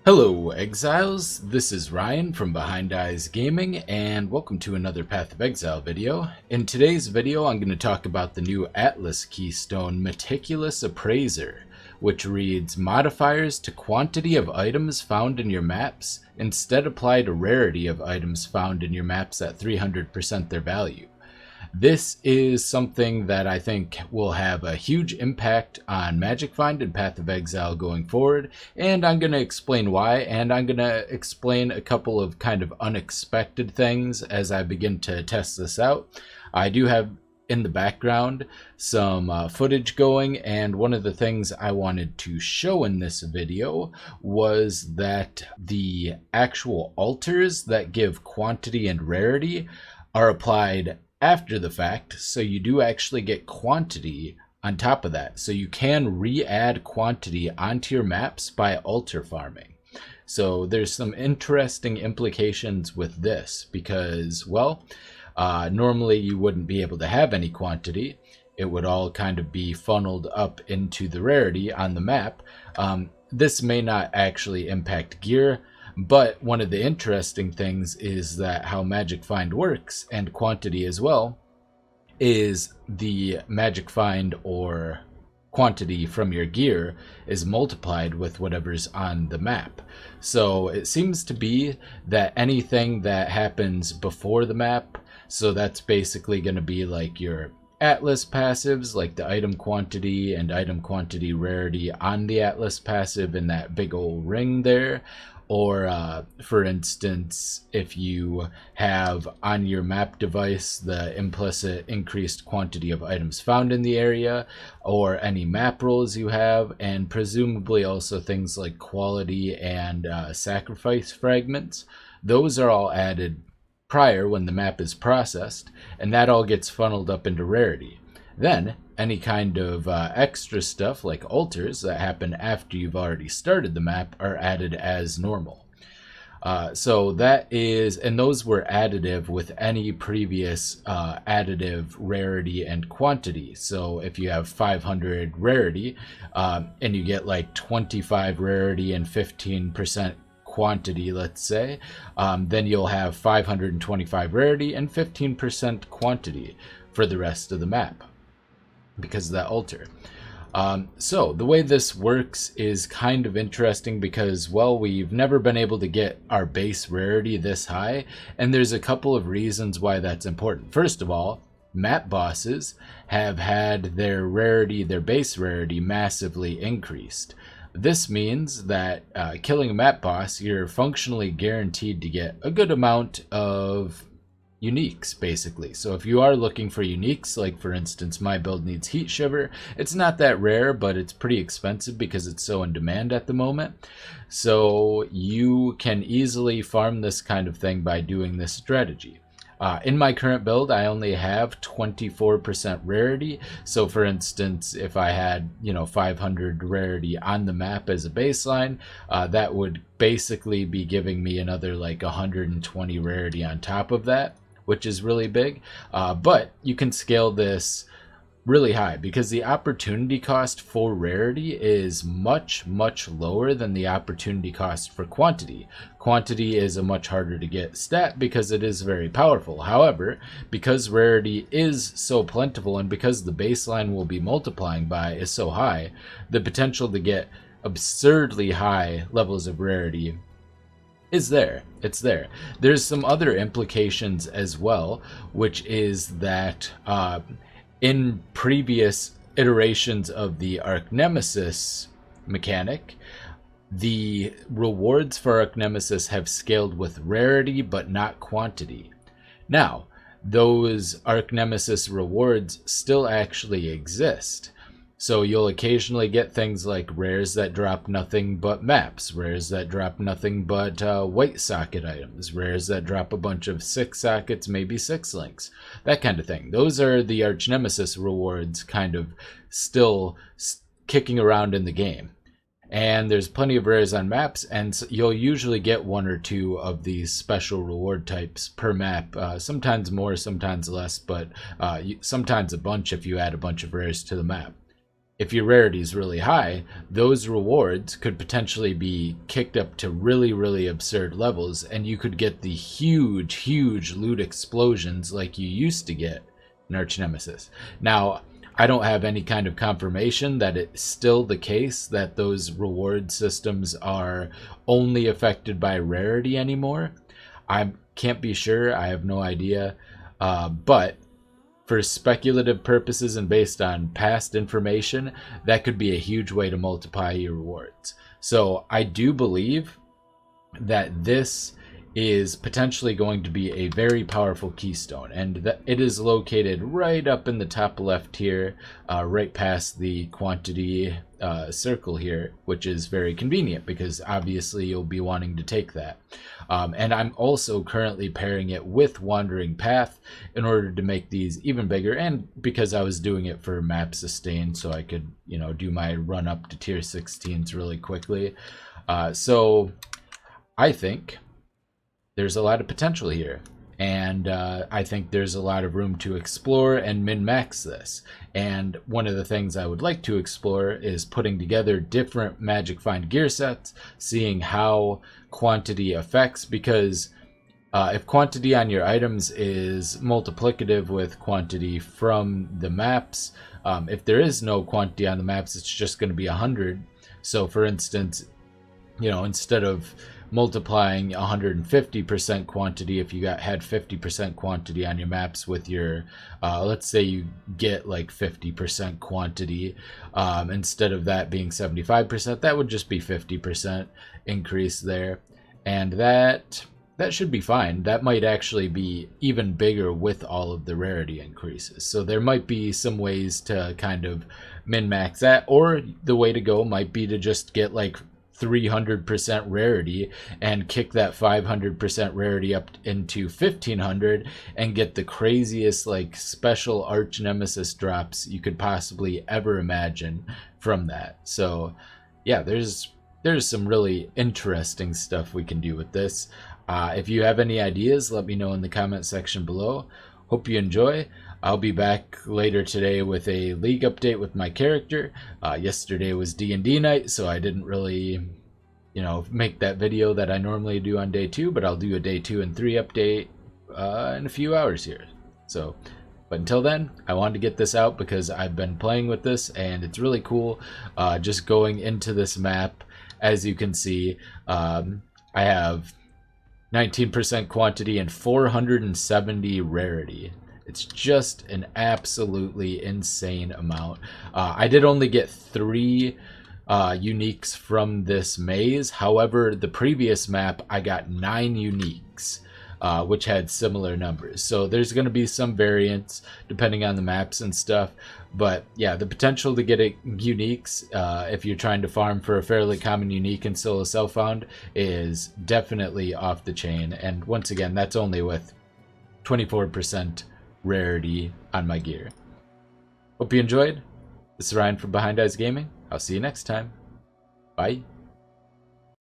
Hello Exiles, this is Ryan from Behind Eyes Gaming and welcome to another Path of Exile video. In today's video I'm going to talk about the new Atlas keystone Meticulous Appraiser, which reads modifiers to quantity of items found in your maps instead apply to rarity of items found in your maps at 300% their value. This is something that I think will have a huge impact on Magic Find and Path of Exile going forward, and I'm going to explain why, and I'm going to explain a couple of kind of unexpected things as I begin to test this out. I do have in the background some footage going, and one of the things I wanted to show in this video was that the actual alters that give quantity and rarity are applied after the fact, so you do actually get quantity on top of that. So you can re-add quantity onto your maps by alter farming. So there's some interesting implications with this because, well, normally you wouldn't be able to have any quantity. It would all kind of be funneled up into the rarity on the map. This may not actually impact gear, but one of the interesting things is that how Magic Find works, and quantity as well, is the Magic Find or quantity from your gear is multiplied with whatever's on the map. So it seems to be that anything that happens before the map, so that's basically going to be like your Atlas passives, like the item quantity and item quantity rarity on the Atlas passive in that big old ring there. Or, for instance, if you have on your map device the implicit increased quantity of items found in the area, or any map rolls you have, and presumably also things like quality and sacrifice fragments, those are all added prior when the map is processed, and that all gets funneled up into rarity. Then, any kind of extra stuff like alters that happen after you've already started the map are added as normal. So that is, and those were additive with any previous additive rarity and quantity. So if you have 500 rarity and you get like 25 rarity and 15% quantity, let's say, then you'll have 525 rarity and 15% quantity for the rest of the map, because of that alter. So the way this works is kind of interesting because, well, we've never been able to get our base rarity this high, and there's a couple of reasons why that's important. First of all, map bosses have had their rarity, their base rarity, massively increased. This means that killing a map boss, you're functionally guaranteed to get a good amount of uniques, basically. So if you are looking for uniques, like for instance my build needs Heat Shiver, it's not that rare, but it's pretty expensive because it's so in demand at the moment. So you can easily farm this kind of thing by doing this strategy. In my current build, I only have 24% rarity. So for instance, if I had 500 rarity on the map as a baseline, that would basically be giving me another like 120 rarity on top of that, which is really big. But you can scale this really high because the opportunity cost for rarity is much lower than the opportunity cost for quantity. Quantity is a much harder to get stat because it is very powerful. However, because rarity is so plentiful and because the baseline will be multiplying by is so high, the potential to get absurdly high levels of rarity is there. It's there. There's some other implications as well, which is that in previous iterations of the Arch Nemesis mechanic, the rewards for Arch Nemesis have scaled with rarity but not quantity. Now, those Arch Nemesis rewards still actually exist. So you'll occasionally get things like rares that drop nothing but maps, rares that drop nothing but white socket items, rares that drop a bunch of 6 sockets, maybe 6 links, that kind of thing. Those are the Arch Nemesis rewards kind of still kicking around in the game. And there's plenty of rares on maps, and so you'll usually get 1 or 2 of these special reward types per map, sometimes more, sometimes less, but sometimes a bunch if you add a bunch of rares to the map. if your rarity is really high, those rewards could potentially be kicked up to really, really absurd levels, and you could get the huge, huge loot explosions like you used to get in Arch Nemesis. Now, I don't have any kind of confirmation that it's still the case that those reward systems are only affected by rarity anymore. I can't be sure. I have no idea. But for speculative purposes and based on past information, that could be a huge way to multiply your rewards. So I do believe that this is potentially going to be a very powerful keystone, and that it is located right up in the top left here, right past the quantity circle here, which is very convenient because obviously you'll be wanting to take that. And I'm also currently pairing it with Wandering Path in order to make these even bigger, and because I was doing it for map sustain so I could, you know, do my run up to tier 16s really quickly. So I think there's a lot of potential here, and I think there's a lot of room to explore and min-max this. And one of the things I would like to explore is putting together different Magic Find gear sets, seeing how quantity affects, because if quantity on your items is multiplicative with quantity from the maps, if there is no quantity on the maps, it's just going to be 100. So for instance, you know, instead of multiplying 150% quantity, if you had 50% quantity on your maps with your let's say you get like 50% quantity, instead of that being 75%, that would just be 50% increase there, and that should be fine. That might actually be even bigger with all of the rarity increases. So there might be some ways to kind of min-max that, or the way to go might be to just get like 300% rarity and kick that 500% rarity up into 1500 and get the craziest like special Arch Nemesis drops you could possibly ever imagine from that. So yeah, there's some really interesting stuff we can do with this. If you have any ideas, let me know in the comment section below. Hope you enjoy. I'll be back later today with a league update with my character. Yesterday was D&D night, so I didn't really, you know, make that video that I normally do on day 2, but I'll do a day 2 and 3 update in a few hours here. So, but until then, I wanted to get this out because I've been playing with this and it's really cool. Just going into this map, as you can see, I have 19% quantity and 470 rarity. It's just an absolutely insane amount. I did only get 3 uniques from this maze. However, the previous map I got 9 uniques, which had similar numbers. So there's going to be some variance depending on the maps and stuff. But yeah, the potential to get uniques if you're trying to farm for a fairly common unique in solo self-found is definitely off the chain. And once again, that's only with 24% rarity on my gear. Hope you enjoyed. This is Ryan from Behind Eyes Gaming. I'll see you next time. Bye.